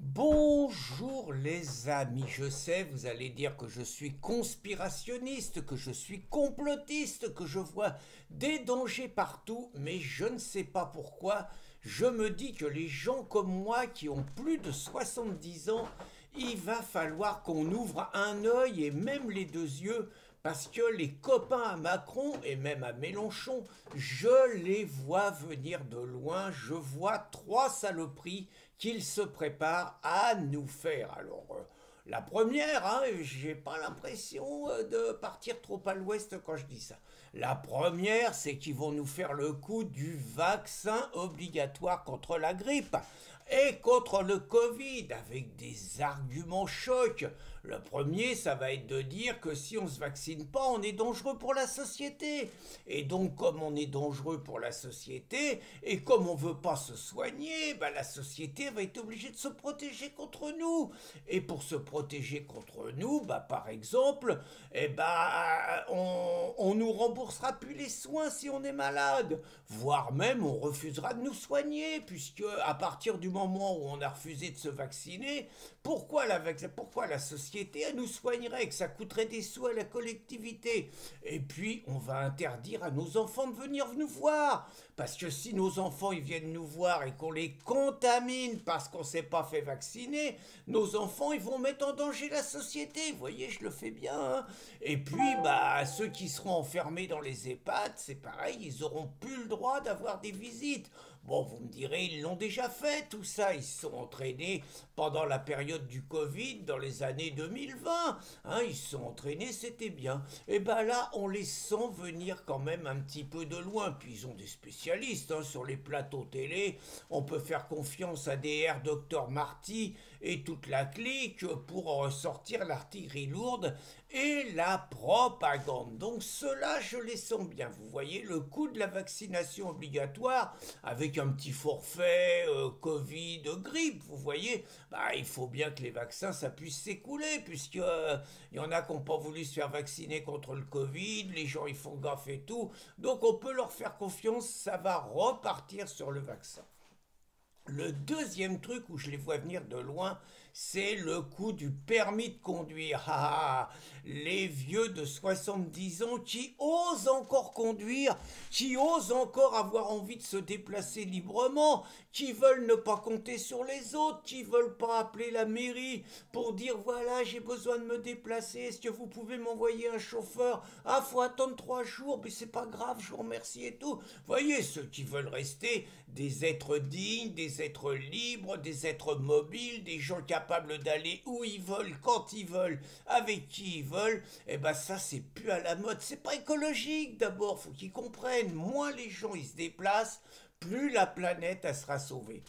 Bonjour les amis, je sais, vous allez dire que je suis conspirationniste, que je suis complotiste, que je vois des dangers partout, mais je ne sais pas pourquoi. Je me dis que les gens comme moi qui ont plus de 70 ans, il va falloir qu'on ouvre un œil et même les deux yeux, parce que les copains à Macron et même à Mélenchon, je les vois venir de loin, je vois trois saloperies qu'ils se préparent à nous faire. Alors, la première, hein, j'ai pas l'impression de partir trop à l'ouest quand je dis ça. La première, c'est qu'ils vont nous faire le coup du vaccin obligatoire contre la grippe et contre le Covid avec des arguments chocs. Le premier, ça va être de dire que si on ne se vaccine pas, on est dangereux pour la société. Et donc, comme on est dangereux pour la société, et comme on ne veut pas se soigner, bah, la société va être obligée de se protéger contre nous. Et pour se protéger contre nous, bah, par exemple, on nous remboursera plus les soins si on est malade. Voire même, on refusera de nous soigner, puisque à partir du moment où on a refusé de se vacciner, pourquoi la société elle nous soignerait, que ça coûterait des sous à la collectivité? Et puis, on va interdire à nos enfants de venir nous voir. Parce que si nos enfants ils viennent nous voir et qu'on les contamine parce qu'on ne s'est pas fait vacciner, nos enfants ils vont mettre en danger la société. Vous voyez, je le fais bien. Hein. Et puis, bah, ceux qui seront enfermés dans les EHPAD, c'est pareil, ils auront plus le droit d'avoir des visites. Bon, vous me direz, ils l'ont déjà fait, tout ça. Ils se sont entraînés pendant la période du Covid, dans les années 2020. Hein, ils se sont entraînés, c'était bien. Et ben là, on les sent venir quand même un petit peu de loin. Puis ils ont des spécialistes hein, sur les plateaux télé. On peut faire confiance à DR Dr Marty et toute la clique pour sortir l'artillerie lourde et la propagande. Donc cela, je les sens bien. Vous voyez, le coût de la vaccination obligatoire avec un petit forfait Covid, grippe, vous voyez, bah, il faut bien que les vaccins, ça puisse s'écouler, puisque y en a qui n'ont pas voulu se faire vacciner contre le Covid, les gens ils font gaffe et tout, donc on peut leur faire confiance, ça va repartir sur le vaccin. Le deuxième truc où je les vois venir de loin, c'est le coup du permis de conduire. Ah, les vieux de 70 ans qui osent encore conduire, qui osent encore avoir envie de se déplacer librement, qui veulent ne pas compter sur les autres, qui veulent pas appeler la mairie pour dire voilà j'ai besoin de me déplacer, est-ce que vous pouvez m'envoyer un chauffeur? Ah faut attendre 3 jours, mais c'est pas grave, je vous remercie et tout. Voyez ceux qui veulent rester des êtres dignes, des êtres libres, des êtres mobiles, des gens capables d'aller où ils veulent, quand ils veulent, avec qui ils veulent, eh ben ça c'est plus à la mode, c'est pas écologique d'abord, faut qu'ils comprennent, moins les gens ils se déplacent, plus la planète elle sera sauvée.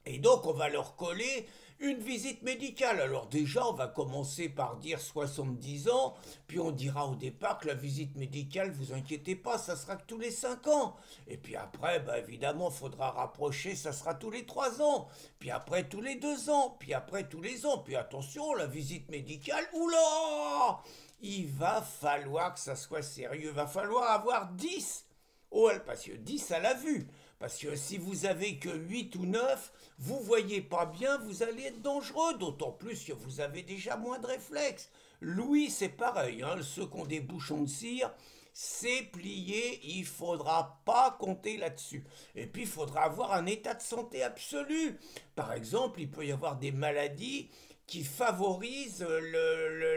Et donc, on va leur coller une visite médicale. Alors déjà, on va commencer par dire 70 ans, puis on dira au départ que la visite médicale, vous inquiétez pas, ça sera que tous les 5 ans. Et puis après, bah, évidemment, il faudra rapprocher, ça sera tous les 3 ans. Puis après, tous les 2 ans. Puis après, tous les ans. Puis attention, la visite médicale, oula! Il va falloir que ça soit sérieux. Il va falloir avoir 10. Oh, parce que 10 à la vue. Parce que si vous avez que 8 ou 9, vous voyez pas bien, vous allez être dangereux, d'autant plus que vous avez déjà moins de réflexes. Louis, c'est pareil, hein, ceux qui ont des bouchons de cire, c'est plié, il faudra pas compter là-dessus. Et puis, il faudra avoir un état de santé absolu. Par exemple, il peut y avoir des maladies qui favorisent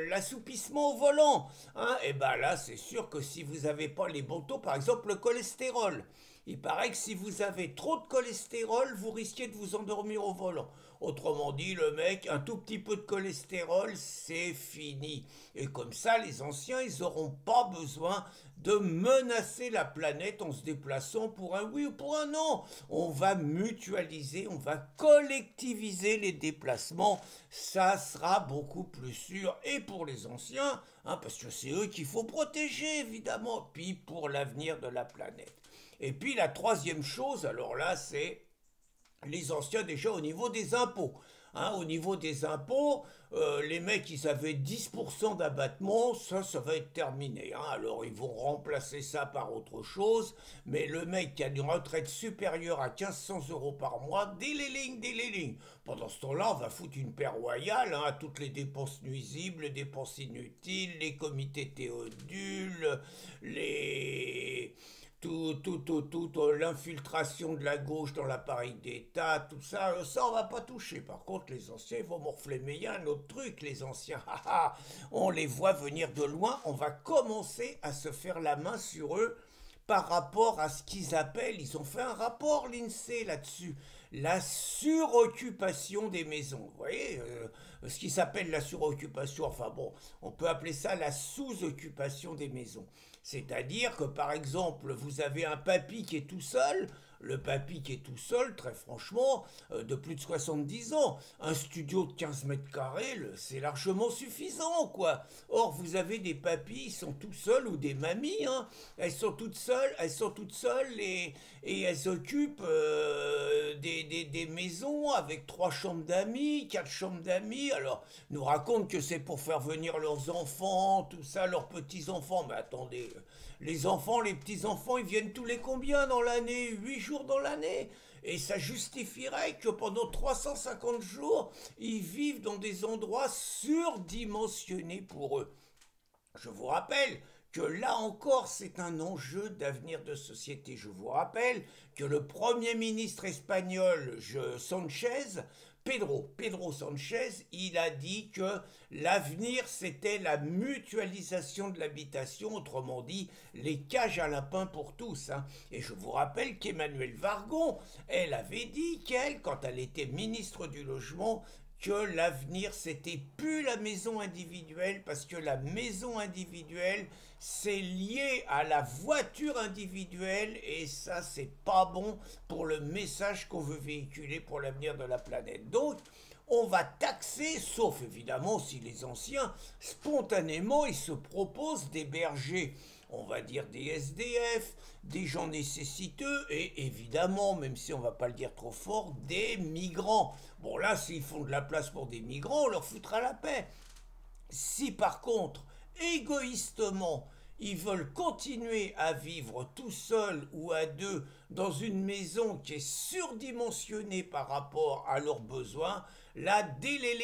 l'assoupissement au volant. Hein, et ben là, c'est sûr que si vous n'avez pas les bons taux, par exemple le cholestérol, il paraît que si vous avez trop de cholestérol, vous risquez de vous endormir au volant. Autrement dit, le mec, un tout petit peu de cholestérol, c'est fini. Et comme ça, les anciens, ils n'auront pas besoin de menacer la planète en se déplaçant pour un oui ou pour un non. On va mutualiser, on va collectiviser les déplacements. Ça sera beaucoup plus sûr. Et pour les anciens, hein, parce que c'est eux qu'il faut protéger, évidemment, puis pour l'avenir de la planète. Et puis la troisième chose, alors là, c'est les anciens déjà au niveau des impôts. Hein, au niveau des impôts, les mecs, ils avaient 10% d'abattement, ça va être terminé. Hein. Alors, ils vont remplacer ça par autre chose, mais le mec qui a une retraite supérieure à 1500 € par mois, déléligne. Pendant ce temps-là, on va foutre une paire royale hein, à toutes les dépenses nuisibles, les dépenses inutiles, les comités théodules, les l'infiltration de la gauche dans l'appareil d'État, tout ça, ça on va pas toucher. Par contre, les anciens ils vont morfler, mais il y a un autre truc, les anciens, on les voit venir de loin, on va commencer à se faire la main sur eux par rapport à ce qu'ils appellent, ils ont fait un rapport l'INSEE là-dessus, la suroccupation des maisons. Vous voyez, ce qui s'appelle la suroccupation, enfin bon, on peut appeler ça la sous-occupation des maisons. C'est-à-dire que par exemple, vous avez un papy qui est tout seul, le papy qui est tout seul, très franchement, de plus de 70 ans. Un studio de 15 mètres carrés, c'est largement suffisant, quoi. Or, vous avez des papys, ils sont tout seuls, ou des mamies, hein. Elles sont toutes seules et elles occupent des maisons avec 3 chambres d'amis, 4 chambres d'amis. Alors, nous racontent que c'est pour faire venir leurs enfants, tout ça, leurs petits-enfants. Mais attendez, les enfants, les petits-enfants, ils viennent tous les combien dans l'année? 8 jours dans l'année. Et ça justifierait que pendant 350 jours, ils vivent dans des endroits surdimensionnés pour eux. Je vous rappelle que là encore, c'est un enjeu d'avenir de société. Je vous rappelle que le Premier ministre espagnol, Sanchez, Pedro Sanchez, il a dit que l'avenir, c'était la mutualisation de l'habitation, autrement dit, les cages à lapins pour tous. Hein. Et je vous rappelle qu'Emmanuelle Vargon, elle avait dit qu'elle, quand elle était ministre du Logement, que l'avenir c'était plus la maison individuelle parce que la maison individuelle c'est lié à la voiture individuelle et ça c'est pas bon pour le message qu'on veut véhiculer pour l'avenir de la planète. Donc on va taxer, sauf évidemment si les anciens spontanément ils se proposent d'héberger on va dire des SDF, des gens nécessiteux et évidemment, même si on va pas le dire trop fort, des migrants. Bon là, s'ils font de la place pour des migrants, on leur foutra la paix. Si par contre, égoïstement, ils veulent continuer à vivre tout seuls ou à deux dans une maison qui est surdimensionnée par rapport à leurs besoins, là, dès les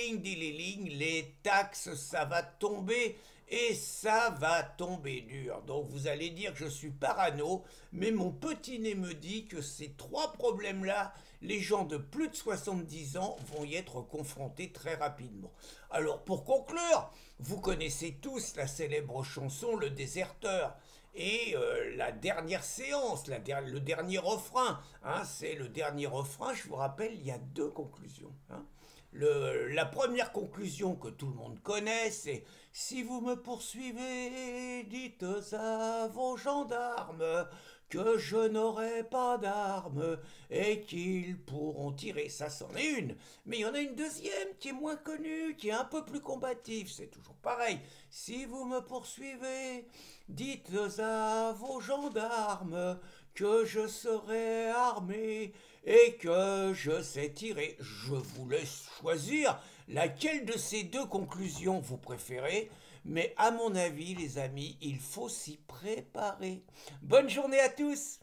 lignes, les taxes, ça va tomber et ça va tomber dur. Donc vous allez dire que je suis parano, mais mon petit nez me dit que ces 3 problèmes-là, les gens de plus de 70 ans vont y être confrontés très rapidement. Alors pour conclure, vous connaissez tous la célèbre chanson Le Déserteur. Et la dernière séance, le dernier refrain, hein, c'est le dernier refrain, je vous rappelle, il y a 2 conclusions. Hein. La première conclusion que tout le monde connaît, c'est « Si vous me poursuivez, dites à vos gendarmes que je n'aurai pas d'armes et qu'ils pourront tirer. » Ça, c'en est une. Mais il y en a une deuxième qui est moins connue, qui est un peu plus combative. C'est toujours pareil. « Si vous me poursuivez, dites à vos gendarmes que je serai armé et que je sais tirer. » Je vous laisse choisir laquelle de ces 2 conclusions vous préférez, mais à mon avis, les amis, il faut s'y préparer. Bonne journée à tous!